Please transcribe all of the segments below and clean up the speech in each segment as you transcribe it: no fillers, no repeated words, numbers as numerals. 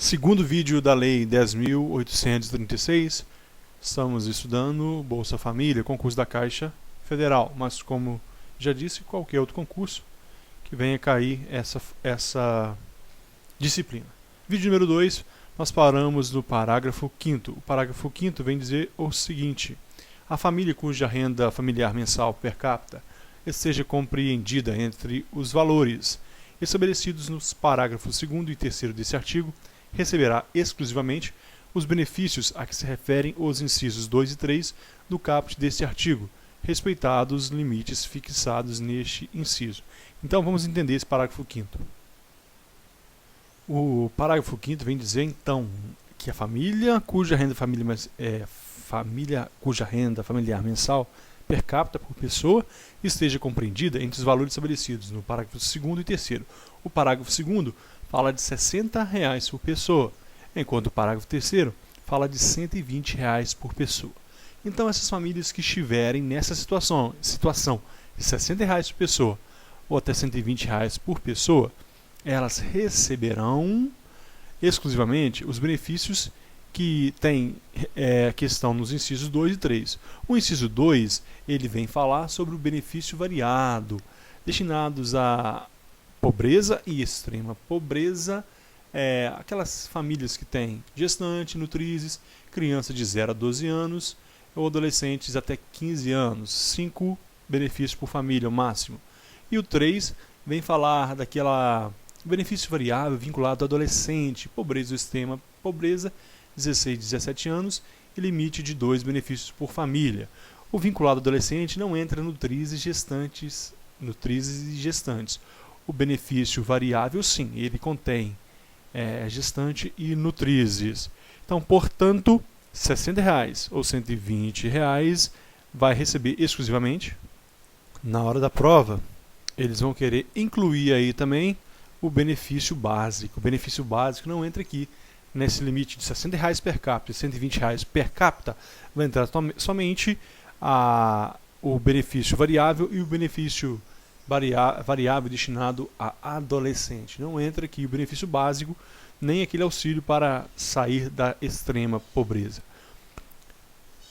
Segundo vídeo da Lei 10.836, estamos estudando Bolsa Família, concurso da Caixa Federal, mas como já disse, qualquer outro concurso que venha cair essa disciplina. Vídeo número 2, nós paramos no parágrafo 5º. O parágrafo 5º vem dizer o seguinte: a família cuja renda familiar mensal per capita esteja compreendida entre os valores estabelecidos nos parágrafos 2º e 3º desse artigo receberá exclusivamente os benefícios a que se referem os incisos 2 e 3 do caput deste artigo, respeitados os limites fixados neste inciso. Então vamos entender esse parágrafo 5º. O parágrafo 5º vem dizer então que a família cuja renda familiar mensal per capita por pessoa esteja compreendida entre os valores estabelecidos no parágrafo 2º e 3º. O parágrafo 2º fala de R$ 60 por pessoa, enquanto o parágrafo 3º fala de R$ 120 por pessoa. Então essas famílias que estiverem nessa situação de R$ 60 por pessoa ou até R$ 120 por pessoa, elas receberão exclusivamente os benefícios que estão nos incisos 2 e 3. O inciso 2, ele vem falar sobre o benefício variado, destinados a pobreza e extrema pobreza, aquelas famílias que têm gestante, nutrizes, criança de 0 a 12 anos ou adolescentes até 15 anos, 5 benefícios por família, o máximo. E o 3 vem falar daquela benefício variável vinculado ao adolescente, pobreza ou extrema pobreza, 16 a 17 anos e limite de 2 benefícios por família. O vinculado adolescente não entra nutrizes e gestantes. O benefício variável, sim, ele contém gestante e nutrizes. Então, portanto, R$ 60 ou R$ 120 vai receber exclusivamente. Na hora da prova, eles vão querer incluir aí também o benefício básico. O benefício básico não entra aqui nesse limite de R$ 60 per capita e R$ 120 per capita. Vai entrar somente o benefício variável e o benefício variável destinado a adolescente. Não entra aqui o benefício básico, nem aquele auxílio para sair da extrema pobreza.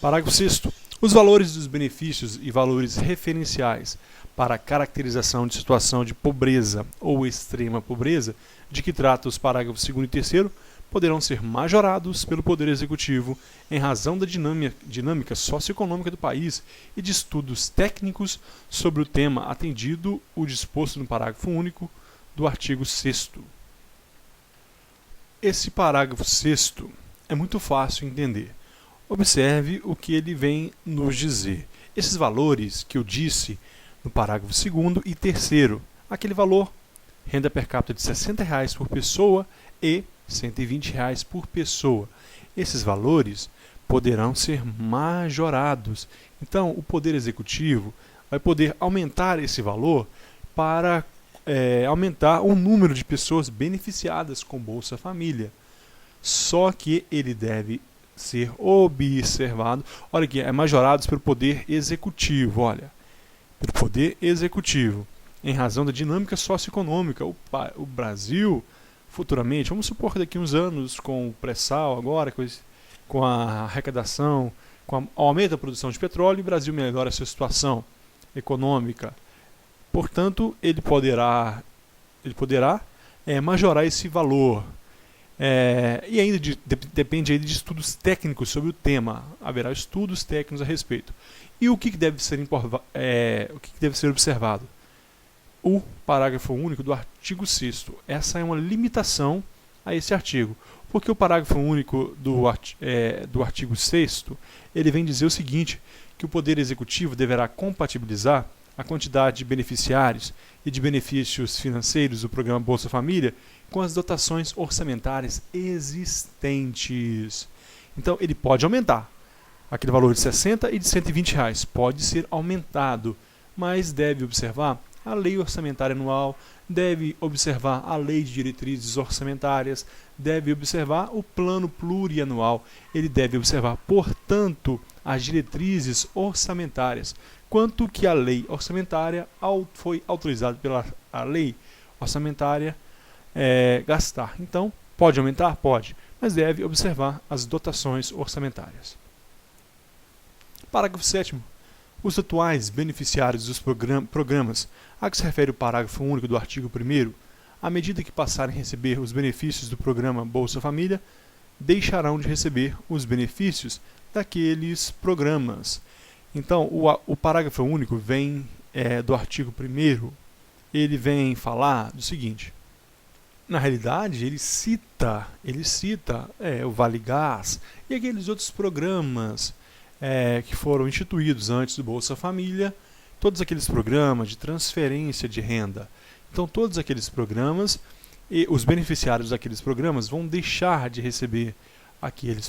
Parágrafo 6º. Os valores dos benefícios e valores referenciais para a caracterização de situação de pobreza ou extrema pobreza, de que trata os parágrafos 2º e 3º, poderão ser majorados pelo Poder Executivo em razão da dinâmica socioeconômica do país e de estudos técnicos sobre o tema atendido o disposto no parágrafo único do artigo 6º. Esse parágrafo 6º é muito fácil entender. Observe o que ele vem nos dizer. Esses valores que eu disse no parágrafo 2º e 3º, aquele valor, renda per capita de R$ 60 por pessoa e R$ 120 por pessoa. Esses valores poderão ser majorados. Então, o Poder Executivo vai poder aumentar esse valor para aumentar o número de pessoas beneficiadas com Bolsa Família. Só que ele deve ser observado. Olha aqui, majorados pelo Poder Executivo. Olha, pelo Poder Executivo. Em razão da dinâmica socioeconômica, o Brasil futuramente, vamos supor que daqui a uns anos, com o pré-sal agora, com a arrecadação, com o aumento da produção de petróleo, o Brasil melhora a sua situação econômica. Portanto, ele poderá majorar esse valor. E ainda depende aí de estudos técnicos sobre o tema. Haverá estudos técnicos a respeito. E o que deve ser observado? O parágrafo único do artigo 6º. Essa é uma limitação a esse artigo, porque o parágrafo único do artigo 6º, ele vem dizer o seguinte, que o Poder Executivo deverá compatibilizar a quantidade de beneficiários e de benefícios financeiros do programa Bolsa Família com as dotações orçamentárias existentes. Então, ele pode aumentar. Aquele valor de 60 e de 120 pode ser aumentado, mas deve observar a lei orçamentária anual, deve observar a lei de diretrizes orçamentárias, deve observar o plano plurianual, ele deve observar, portanto, as diretrizes orçamentárias, quanto que a lei orçamentária foi autorizada pela lei orçamentária gastar. Então, Pode aumentar? Pode, mas deve observar as dotações orçamentárias. Parágrafo 7º. Os atuais beneficiários dos programas a que se refere o parágrafo único do artigo 1º, à medida que passarem a receber os benefícios do programa Bolsa Família, deixarão de receber os benefícios daqueles programas. Então, o parágrafo único vem do artigo 1º, ele vem falar do seguinte: na realidade, ele cita o Vale Gás e aqueles outros programas que foram instituídos antes do Bolsa Família, todos aqueles programas de transferência de renda. Então, todos aqueles programas e os beneficiários daqueles programas vão deixar de receber aqueles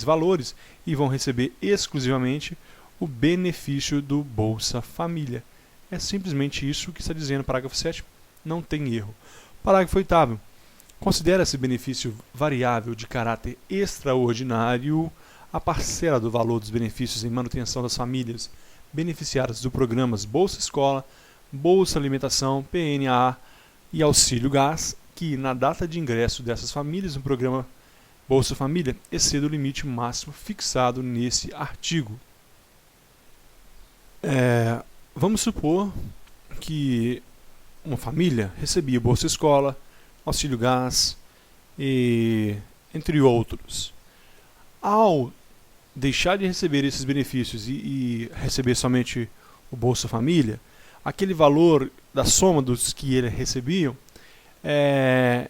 valores e vão receber exclusivamente o benefício do Bolsa Família. É simplesmente isso que está dizendo o parágrafo 7º, não tem erro. Parágrafo 8º. Considera-se benefício variável de caráter extraordinário a parcela do valor dos benefícios em manutenção das famílias beneficiárias do programas Bolsa Escola, Bolsa Alimentação, PNA e Auxílio Gás, que na data de ingresso dessas famílias no programa Bolsa Família exceda o limite máximo fixado nesse artigo. Vamos supor que uma família recebia Bolsa Escola, Auxílio Gás, entre outros. Ao deixar de receber esses benefícios e receber somente o Bolsa Família, aquele valor da soma dos que eles recebiam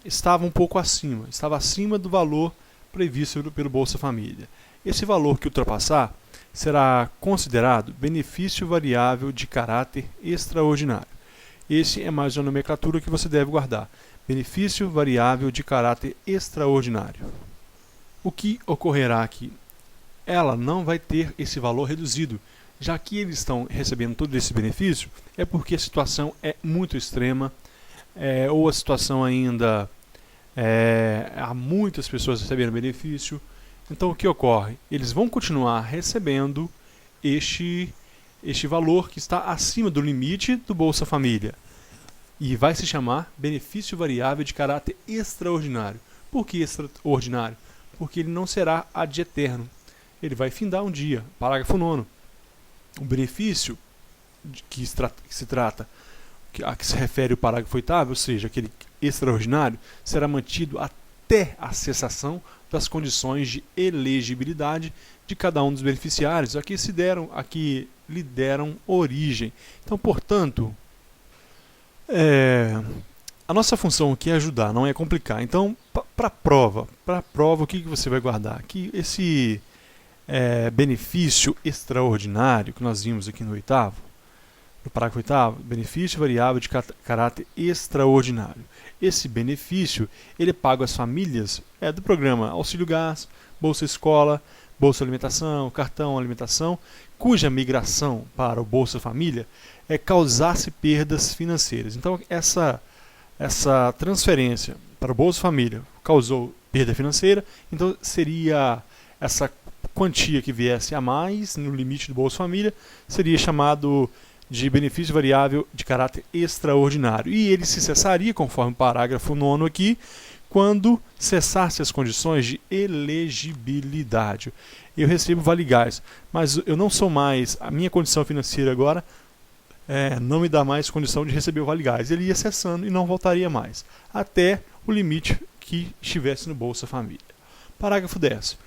estava um pouco acima, estava acima do valor previsto pelo Bolsa Família. Esse valor que ultrapassar será considerado benefício variável de caráter extraordinário. Esse é mais uma nomenclatura que você deve guardar. Benefício variável de caráter extraordinário. O que ocorrerá aqui? Ela não vai ter esse valor reduzido. Já que eles estão recebendo todo esse benefício, é porque a situação é muito extrema, ou a situação ainda há muitas pessoas recebendo benefício. Então o que ocorre? Eles vão continuar recebendo este valor que está acima do limite do Bolsa Família. E vai se chamar benefício variável de caráter extraordinário. Por que extraordinário? Porque ele não será ad eterno. Ele vai findar um dia. Parágrafo 9º. O benefício que se refere o parágrafo 8º, ou seja, aquele extraordinário, será mantido até a cessação das condições de elegibilidade de cada um dos beneficiários a que lhe deram origem. Então, portanto, a nossa função aqui é ajudar, não é complicar. Então, para a prova, o que você vai guardar? Que esse benefício extraordinário que nós vimos aqui no parágrafo 8º, benefício variável de caráter extraordinário. Esse benefício ele é pago às famílias do programa Auxílio Gás, Bolsa Escola, Bolsa Alimentação, Cartão Alimentação, cuja migração para o Bolsa Família causasse perdas financeiras. Então, essa transferência para o Bolsa Família causou perda financeira, então seria essa quantia que viesse a mais no limite do Bolsa Família, seria chamado de benefício variável de caráter extraordinário. E ele se cessaria, conforme o parágrafo 9º aqui, quando cessasse as condições de elegibilidade. Eu recebo Vale Gás, mas eu não sou mais, a minha condição financeira agora não me dá mais condição de receber o Vale Gás. Ele ia cessando e não voltaria mais, até o limite que estivesse no Bolsa Família. Parágrafo 10º.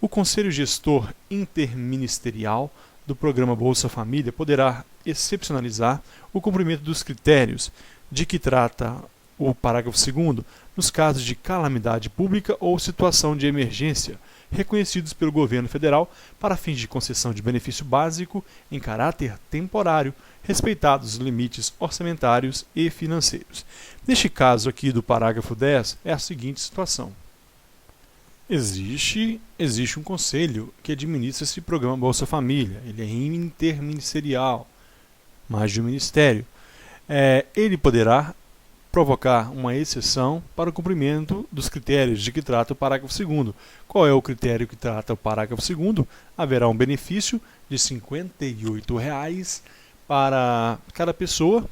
O Conselho Gestor Interministerial do Programa Bolsa Família poderá excepcionalizar o cumprimento dos critérios de que trata o parágrafo 2º nos casos de calamidade pública ou situação de emergência reconhecidos pelo governo federal para fins de concessão de benefício básico em caráter temporário, respeitados os limites orçamentários e financeiros. Neste caso aqui do parágrafo 10 é a seguinte situação. Existe um conselho que administra esse programa Bolsa Família. Ele é interministerial, mais de um ministério. Ele poderá provocar uma exceção para o cumprimento dos critérios de que trata o parágrafo 2º. Qual é o critério que trata o parágrafo 2º? Haverá um benefício de R$ 58,00 para cada pessoa,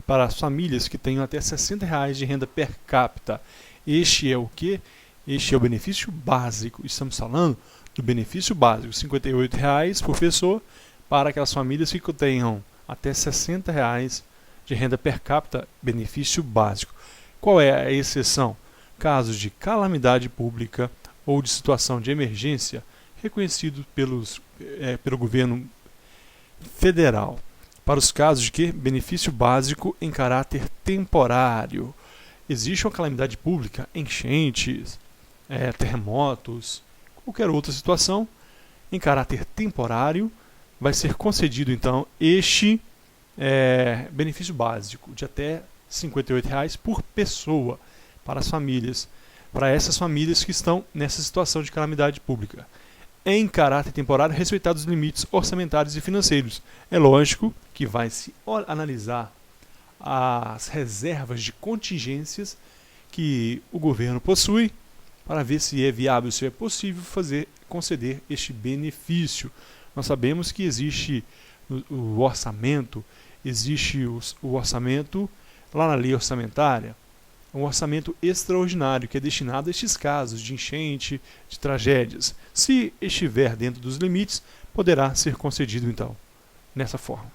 para as famílias que tenham até R$ 60,00 de renda per capita. Este é o quê? Este é o benefício básico. Estamos falando do benefício básico, R$ 58,00 por pessoa, para aquelas famílias que tenham até R$ 60,00 de renda per capita, benefício básico. Qual é a exceção? Casos de calamidade pública ou de situação de emergência reconhecido pelo governo federal. Para os casos de que? Benefício básico em caráter temporário. Existe uma calamidade pública, enchentes, terremotos, qualquer outra situação, em caráter temporário, vai ser concedido então este benefício básico de até R$ 58,00 por pessoa para as famílias, para essas famílias que estão nessa situação de calamidade pública. Em caráter temporário, respeitados os limites orçamentários e financeiros. É lógico que vai se analisar as reservas de contingências que o governo possui para ver se é viável, se é possível conceder este benefício. Nós sabemos que existe o orçamento, existe o orçamento lá na lei orçamentária, um orçamento extraordinário que é destinado a estes casos de enchente, de tragédias. Se estiver dentro dos limites, poderá ser concedido então, nessa forma.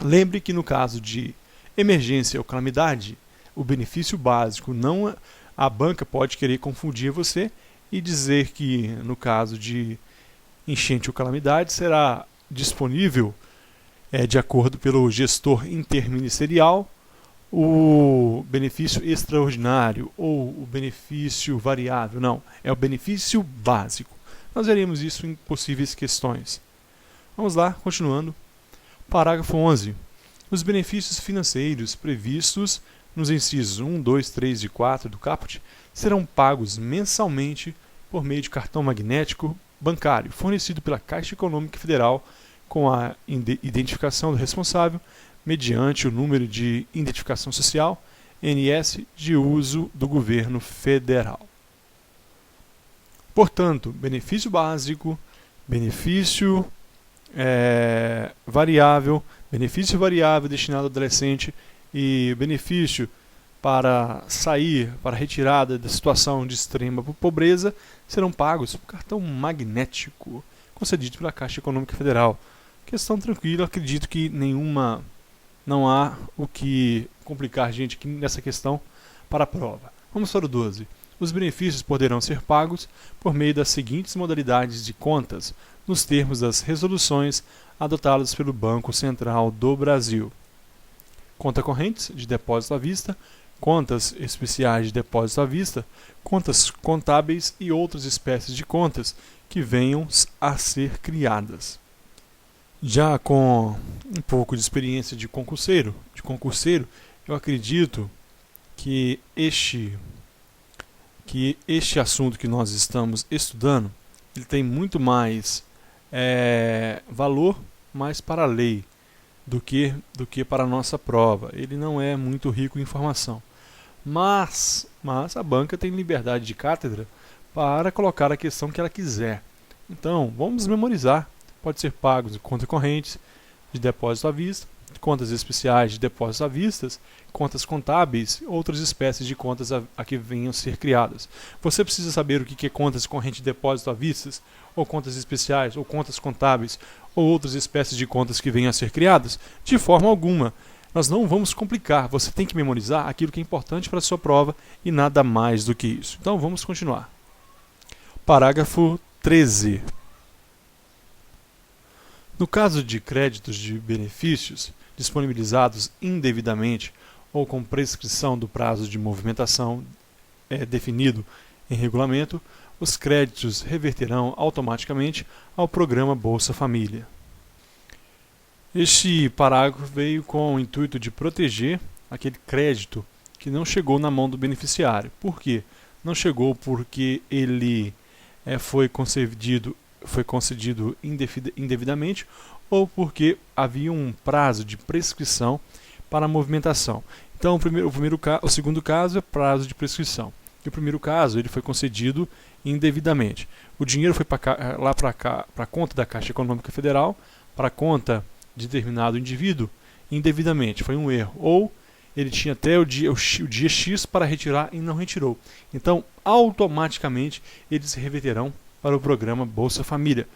Lembre que no caso de emergência ou calamidade, o benefício básico não... A banca pode querer confundir você e dizer que no caso de enchente ou calamidade será disponível, de acordo pelo gestor interministerial, o benefício extraordinário ou o benefício variável. Não, é o benefício básico. Nós veremos isso em possíveis questões. Vamos lá, continuando. Parágrafo 11. Os benefícios financeiros previstos nos incisos 1, 2, 3 e 4 do caput serão pagos mensalmente por meio de cartão magnético bancário fornecido pela Caixa Econômica Federal com a identificação do responsável mediante o número de identificação social, NS, de uso do governo federal. Portanto, benefício básico, benefício variável destinado ao adolescente e benefício para retirada da situação de extrema pobreza serão pagos por cartão magnético concedido pela Caixa Econômica Federal. Questão tranquila, acredito que não há o que complicar, gente, aqui nessa questão para a prova. Vamos para o 12. Os benefícios poderão ser pagos por meio das seguintes modalidades de contas, nos termos das resoluções adotadas pelo Banco Central do Brasil. Conta correntes de depósito à vista, contas especiais de depósito à vista, contas contábeis e outras espécies de contas que venham a ser criadas. Já com um pouco de experiência de concurseiro, eu acredito que este assunto que nós estamos estudando, ele tem muito mais valor mais para a lei do que para a nossa prova. Ele não é muito rico em informação. Mas a banca tem liberdade de cátedra para colocar a questão que ela quiser. Então, vamos memorizar. Pode ser pagos de contas correntes, de depósito à vista, contas especiais de depósitos à vista, contas contábeis, outras espécies de contas a que venham a ser criadas. Você precisa saber o que é contas correntes de depósito à vista, ou contas especiais, ou contas contábeis, ou outras espécies de contas que venham a ser criadas? De forma alguma. Nós não vamos complicar, você tem que memorizar aquilo que é importante para a sua prova e nada mais do que isso. Então vamos continuar. Parágrafo 13. No caso de créditos de benefícios disponibilizados indevidamente ou com prescrição do prazo de movimentação definido em regulamento, os créditos reverterão automaticamente ao programa Bolsa Família. Este parágrafo veio com o intuito de proteger aquele crédito que não chegou na mão do beneficiário. Por quê? Não chegou porque ele foi concedido indevidamente ou porque havia um prazo de prescrição para a movimentação. Então, o segundo caso é prazo de prescrição. E o primeiro caso ele foi concedido indevidamente. O dinheiro foi para a conta da Caixa Econômica Federal, para a conta de determinado indivíduo, indevidamente. Foi um erro. Ou ele tinha até o dia X para retirar e não retirou. Então, automaticamente, eles se reverterão para o programa Bolsa Família.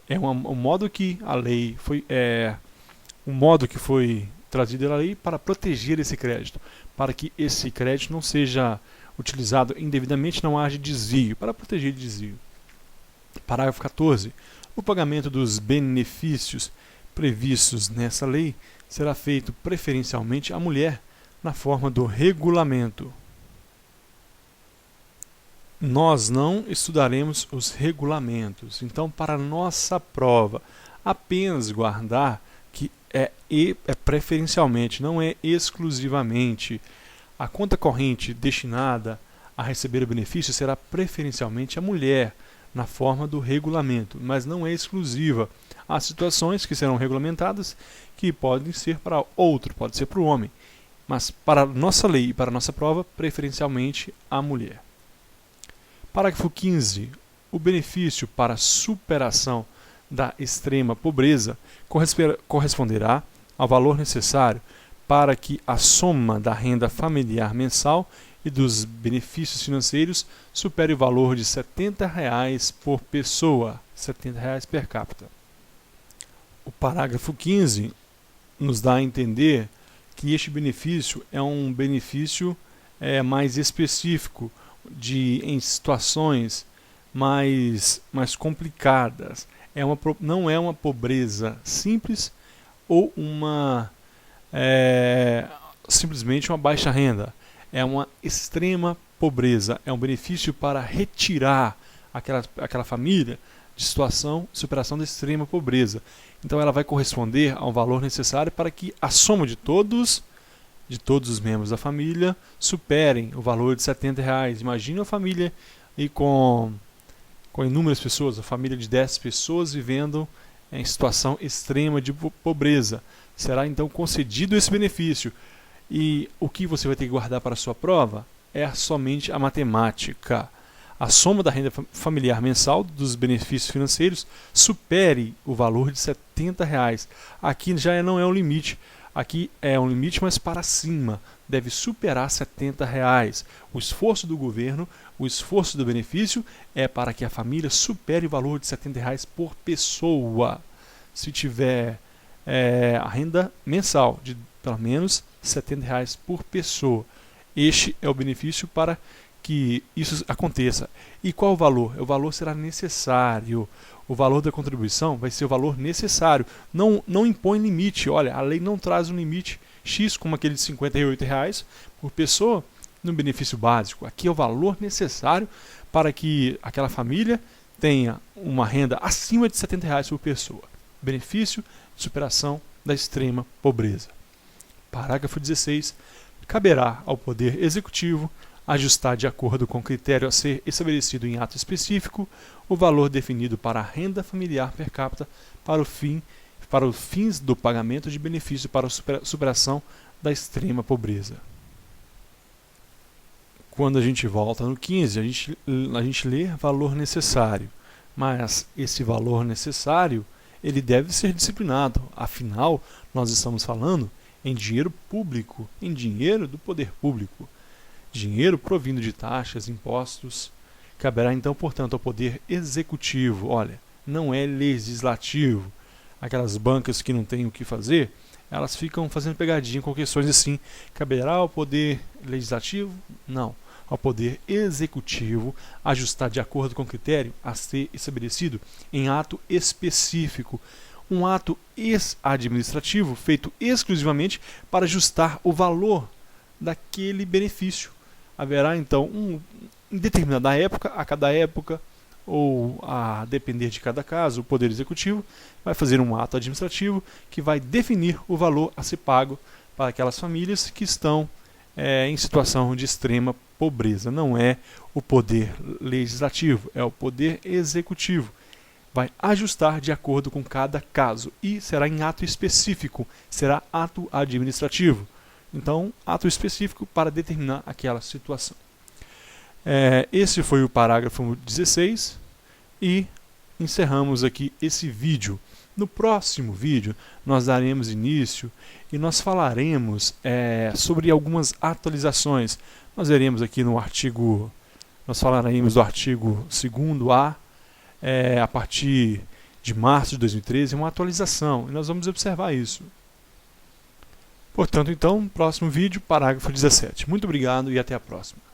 É um modo que a lei foi... um modo que foi trazido pela lei para proteger esse crédito, para que esse crédito não seja utilizado indevidamente, não haja desvio, para proteger de desvio. Parágrafo 14. O pagamento dos benefícios previstos nessa lei será feito preferencialmente à mulher na forma do regulamento. Nós não estudaremos os regulamentos, então para nossa prova apenas guardar que é preferencialmente, não é exclusivamente. A conta corrente destinada a receber o benefício será preferencialmente a mulher, na forma do regulamento, mas não é exclusiva. Há situações que serão regulamentadas que podem ser para outro, pode ser para o homem, mas para nossa lei e para nossa prova, preferencialmente a mulher. Parágrafo 15. O benefício para superação da extrema pobreza corresponderá ao valor necessário para que a soma da renda familiar mensal e dos benefícios financeiros supere o valor de R$ 70,00 por pessoa, R$ 70,00 per capita. O parágrafo 15 nos dá a entender que este benefício é um benefício mais específico, em situações mais complicadas. Não é uma pobreza simples ou simplesmente uma baixa renda. É uma extrema pobreza. É um benefício para retirar aquela família de superação da extrema pobreza. Então ela vai corresponder ao valor necessário para que a soma de todos os membros da família superem o valor de R$ 70,00. Imagine uma família e com inúmeras pessoas, a família de 10 pessoas vivendo em situação extrema de pobreza. Será então concedido esse benefício. E o que você vai ter que guardar para a sua prova é somente a matemática. A soma da renda familiar mensal dos benefícios financeiros supere o valor de R$ 70,00. Aqui já não é um limite. Aqui é um limite, mas para cima. Deve superar R$ 70,00. O esforço do governo, o esforço do benefício é para que a família supere o valor de R$ 70,00 por pessoa. Se tiver a renda mensal de pelo menos R$ 70,00 por pessoa. Este é o benefício para que isso aconteça. E qual o valor? O valor será necessário. O valor da contribuição vai ser o valor necessário. Não impõe limite. Olha, a lei não traz um limite X, como aquele de R$ 58,00 por pessoa, no benefício básico. Aqui é o valor necessário para que aquela família tenha uma renda acima de R$ 70,00 por pessoa. Benefício de superação da extrema pobreza. Parágrafo 16. Caberá ao Poder Executivo ajustar de acordo com o critério a ser estabelecido em ato específico o valor definido para a renda familiar per capita para os fins do pagamento de benefício para a superação da extrema pobreza. Quando a gente volta no 15, a gente lê valor necessário, mas esse valor necessário ele deve ser disciplinado, afinal nós estamos falando em dinheiro público, em dinheiro do poder público, dinheiro provindo de taxas, impostos. Caberá então, portanto, ao Poder Executivo. Olha, não é legislativo. Aquelas bancas que não têm o que fazer, elas ficam fazendo pegadinha com questões assim. Caberá ao Poder Legislativo? Não. Ao Poder Executivo ajustar de acordo com o critério a ser estabelecido em ato específico. Um ato administrativo feito exclusivamente para ajustar o valor daquele benefício. Haverá então, em determinada época, a cada época, ou a depender de cada caso, o Poder Executivo vai fazer um ato administrativo que vai definir o valor a ser pago para aquelas famílias que estão em situação de extrema pobreza. Não é o Poder Legislativo, é o Poder Executivo. Vai ajustar de acordo com cada caso e será em ato específico, será ato administrativo. Então, ato específico para determinar aquela situação. Esse foi o parágrafo 16 e encerramos aqui esse vídeo. No próximo vídeo, nós daremos início e nós falaremos sobre algumas atualizações. Nós veremos aqui no artigo, nós falaremos do artigo 2º-A, a partir de março de 2013, uma atualização, e nós vamos observar isso. Portanto, então, próximo vídeo, parágrafo 17. Muito obrigado e até a próxima.